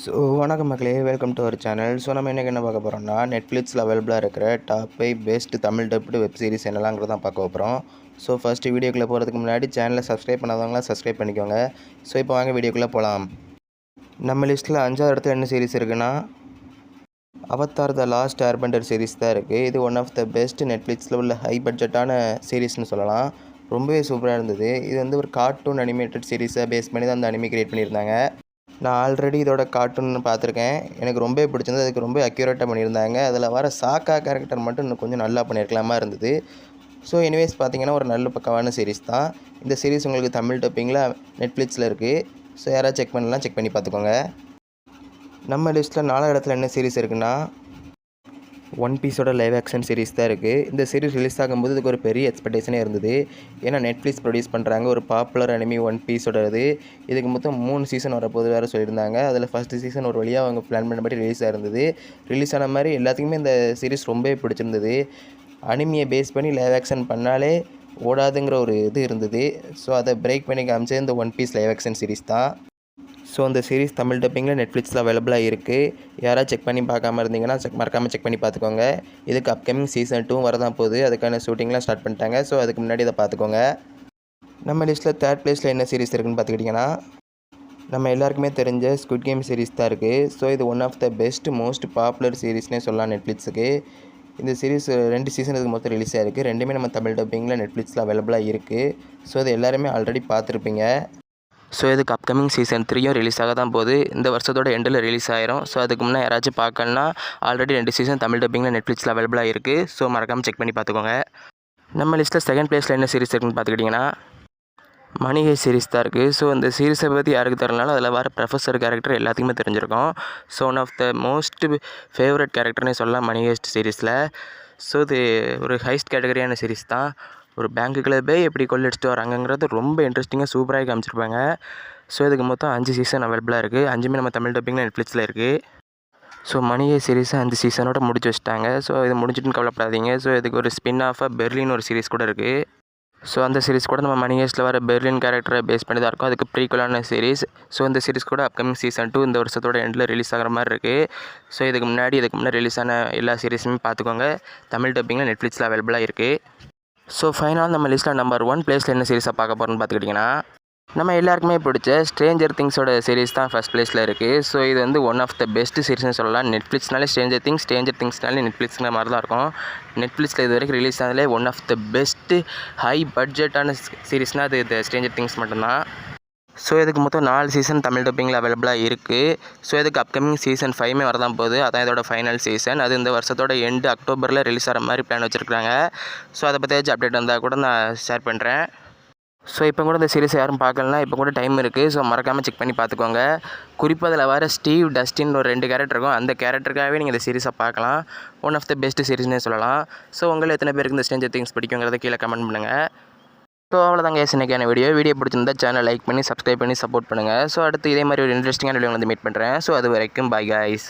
So வணக்கம் மக்களே, welcome to our channel. So நம்ம இன்றைக்கி என்ன பார்க்க போகிறோம்னா, நெட்ஃப்ளிக்ஸில் அவைலபிளாக இருக்கிற top 5 best Tamil dubbed web series என்னலாங்கிறது தான் பார்க்க போகிறோம். ஸோ ஃபஸ்ட்டு வீடியோக்குள்ளே போகிறதுக்கு முன்னாடி சேனலை சப்ஸ்கிரைப் பண்ணாதவங்களாம் சப்ஸ்கிரைப் பண்ணிக்கோங்க. ஸோ இப்போ வாங்க வீடியோக்குள்ளே போகலாம். நம்ம லிஸ்ட்டில் 5வது இடத்துல என்ன சீரிஸ் இருக்குன்னா, Avatar the last airbender series தான் இருக்குது. இது ஒன் ஆஃப் த பெஸ்ட் நெட்ஃப்ளிக்ஸில் உள்ள ஹை பட்ஜெட்டான சீரிஸ்னு சொல்லலாம். ரொம்பவே சூப்பராக இருந்தது. இது வந்து ஒரு கார்ட்டூன் அனிமேட்டட் சீரிஸை பேஸ் பண்ணி தான் அந்த அனிமே கிரியேட் பண்ணியிருந்தாங்க. நான் ஆல்ரெடி இதோட கார்ட்டூன் பார்த்துருக்கேன். எனக்கு ரொம்பவே பிடிச்சிருந்தது. அதுக்கு ரொம்ப அக்யூரேட்டாக பண்ணியிருந்தாங்க. அதில் வர சாக்கா கேரக்டர் மட்டும் இன்னும் கொஞ்சம் நல்லா பண்ணியிருக்கலாமா இருந்தது. ஸோ எனிவேஸ் பார்த்தீங்கன்னா ஒரு நல்ல பக்கமான சீரிஸ் தான். இந்த சீரிஸ் உங்களுக்கு தமிழ் டப்பிங்கில் நெட்ஃப்ளிக்ஸில் இருக்குது. ஸோ யாராவது செக் பண்ணலாம், செக் பண்ணி பார்த்துக்கோங்க. நம்ம லிஸ்ட்டில் 4வது இடத்துல என்ன சீரிஸ் இருக்குன்னா, ஒன் பீஸோட லைவ் ஆக்ஷன் சீரிஸ் தான் இருக்குது. இந்த சீரிஸ் ரிலீஸ் ஆகும்போது இதுக்கு ஒரு பெரிய எக்ஸ்பெக்டேஷனே இருந்தது. ஏன்னா நெட்ஃப்ளிக்ஸ் ப்ரொடியூஸ் பண்ணுறாங்க, ஒரு பாப்புலர் அனிமி ஒன் பீஸோட இதுக்கு மொத்தம் 3 சீசன் வரப்போது வேறு சொல்லியிருந்தாங்க. அதில் ஃபஸ்ட்டு சீசன் ஒரு வழியாக அவங்க பிளான் பண்ணபடி ரிலீஸ் ஆயிருந்தது. ரிலீஸ் ஆன மாதிரி எல்லாத்துக்குமே இந்த சீரிஸ் ரொம்பவே பிடிச்சிருந்தது. அனிமியை பேஸ் பண்ணி லைவ் ஆக்ஷன் பண்ணாலே ஓடாதுங்கிற ஒரு இது இருந்தது. ஸோ அதை பிரேக் பண்ணி காமிச்சது இந்த one piece live action series தான். ஸோ அந்த சீரிஸ் தமிழ் டப்பிங்கில் நெட்ஃப்ளிக்ஸில் அவைலபிளாக இருக்குது. யாராவது செக் பண்ணி பார்க்காம இருந்தீங்கன்னா மறக்காமல் செக் பண்ணி பார்த்துக்கோங்க. இதுக்கு அப்கமிங் சீசன் 2 வரதான் போகுது. அதுக்கான ஷூட்டிங்லாம் ஸ்டார்ட் பண்ணிட்டாங்க. ஸோ அதுக்கு முன்னாடி இதை பார்த்துக்கோங்க. நம்ம லிஸ்ட்டில் 3rd பிளேஸில் என்ன சீரிஸ் இருக்குதுன்னு பார்த்துக்கிட்டிங்கன்னா, நம்ம எல்லாருக்குமே தெரிஞ்ச ஸ்குவிட் கேம் சீரிஸ் தான் இருக்குது. ஸோ இது one of the best most popular சீரிஸ்னே சொல்லலாம் நெட்ஃப்ளிக்ஸுக்கு. இந்த சீரிஸ் 2 சீசன் இதுக்கு மொத்தம் ரிலீஸ் ஆகிருக்கு. ரெண்டுமே நம்ம தமிழ் டப்பிங்கில் நெட்ஃப்ளிக்ஸில் அவைலபிளாக இருக்குது. ஸோ இது எல்லாருமே ஆல்ரெடி பார்த்துருப்பீங்க. ஸோ இதுக்கு அப்கமிங் சீசன் 3யும் ரிலீஸ் ஆக தான் போகுது. இந்த வருஷத்தோட எண்டில் ரிலீஸ் ஆயிரும். ஸோ அதுக்கு முன்னே யாராச்சும் பார்க்கணுன்னா ஆல்ரெடி 2 சீசன் தமிழ் டப்பிங்கில் நெட்ஃப்ளிக்ஸில் அவைலபிளாக இருக்குது. ஸோ மறக்காமல் செக் பண்ணி பார்த்துக்கோங்க. நம்ம லிஸ்ட்டில் 2nd பிளேஸில் என்ன சீரிஸ் இருக்குன்னு பார்த்துக்கிட்டிங்கன்னா, மணி ஹெய்ஸ்ட் சீரிஸ் தான் இருக்குது. ஸோ இந்த சீரிஸை பற்றி யாருக்கு தெரியலனாலும் அதில் வர ப்ரொஃபஸர் கேரக்டர் எல்லாத்துக்குமே தெரிஞ்சிருக்கும். So one of the most favourite கேரக்டர்னே சொல்லலாம் மணி ஹெய்ஸ்ட் சீரிஸில். ஸோ இது ஒரு ஹைஸ்ட் கேட்டகரியான சீரிஸ் தான். ஒரு பேங்க்குள்ளே போய் எப்படி கொள்ளடிச்சிட்டு வராங்கங்கிறது ரொம்ப இன்ட்ரெஸ்டிங்காக சூப்பராக காமிச்சிருப்பாங்க. ஸோ இதுக்கு மொத்தம் 5 சீசன் அவைலபிளாக இருக்குது. 5மே நம்ம தமிழ் டப்பிங்கில் நெட்ஃப்ளிக்ஸில் இருக்குது. ஸோ மணி ஹெய்ஸ்ட் சீரிஸை 5 சீசனோட முடிச்சு வச்சிட்டாங்க. ஸோ இது முடிஞ்சிட்டுன்னு கவலைப்படாதீங்க. ஸோ இதுக்கு ஒரு ஸ்பின் ஆஃபாக பெர்லின் ஒரு சீரிஸ் கூட இருக்குது. ஸோ அந்த சீரிஸ் கூட நம்ம மணி ஹெய்ஸ்ட்டில் வர பெர்லின் கேரக்டரை பேஸ் பண்ணி தான் இருக்கும். அதுக்கு ப்ரீக்குவலான சீரிஸ். ஸோ இந்த சீரிஸ் கூட அப்கமிங் சீசன் 2 இந்த வருஷத்தோட எண்டில் ரிலீஸ் ஆகிற மாதிரி இருக்குது. ஸோ இதுக்கு முன்னாடி ரிலீஸ் ஆன எல்லா சீரிஸுமே பார்த்துக்கோங்க. தமிழ் டப்பிங்கில் நெட்ஃப்ளிக்ஸில் அவைலபிளாக இருக்குது. ஸோ ஃபைனல் நம்ம லிஸ்ட்டில் நம்பர் 1 பிளேஸில் என்ன சீரிஸாக பார்க்க போகிறோன்னு பார்த்துக்கிட்டிங்கன்னா, நம்ம எல்லாருக்குமே பிடிச்ச ஸ்ட்ரேஞ்சர் திங்ஸோட சீரிஸ் தான் ஃபஸ்ட் பிளேஸில் இருக்குது. ஸோ இது வந்து ஒன் ஆஃப் த பெஸ்ட் சீரிஸ்னு சொல்லலாம். நெட்ஃப்ளிக்ஸ்னாலே ஸ்ட்ரேஞ்சர் திங்ஸ்னாலே நெட்ஃப்ளிக்ஸுங்கிற மாதிரி தான் இருக்கும். நெட்ஃப்ளிக்ஸில் இது வரைக்கும் ரிலீஸ் ஆனதுலே one of the best high பட்ஜெட்டான சீரிஸ்னால் அது இந்த ஸ்ட்ரேஞ்சர் திங்ஸ் மட்டும்தான். ஸோ இதுக்கு மொத்தம் 4 சீசன் தமிழ் டப்பிங்கில் அவைலபிளாக இருக்குது. ஸோ இதுக்கு அப்கமிங் சீசன் 5மே வரதான் போகுது. அதான் இதோட ஃபைனல் சீசன். அது இந்த வருஷத்தோட எண்டு அக்டோபரில் ரிலீஸ் ஆகிற மாதிரி பிளான் வச்சுருக்காங்க. ஸோ அதை பற்றி ஏதாச்சும் அப்டேட் வந்தால் கூட நான் ஷேர் பண்ணுறேன். ஸோ இப்போ கூட இந்த சீரிஸ் யாரும் பார்க்கலனா இப்போ கூட டைம் இருக்குது. ஸோ மறக்காமல் செக் பண்ணி பார்த்துக்கோங்க. குறிப்பாக அதில் வர ஸ்டீவ், டஸ்டின் ஒரு 2 கேரக்டர் இருக்கும். அந்த கேரக்டருக்காகவே நீங்கள் இந்த சீரிஸை பார்க்கலாம். ஒன் ஆஃப் த பெஸ்ட் சீரிஸ்னே சொல்லலாம். ஸோ உங்களை எத்தனை பேருக்கு இந்த ஸ்ட்ரேஞ்சர் திங்ஸ் பிடிக்குங்கிறத கீழே கமெண்ட் பண்ணுங்கள். ஸோ அவ்வளோதாங்க இன்னைக்கான வீடியோ பிடிச்சிருந்தா சேனல் லைக் பண்ணி சப்ஸ்கிரைப் பண்ணி சப்போர்ட் பண்ணுங்கள். ஸோ அடுத்து இதே மாதிரி ஒரு இன்ட்ரெஸ்டிங்கான வீடியோ வந்து மீட் பண்ணுறேன். ஸோ அது வரைக்கும் பை கைஸ்.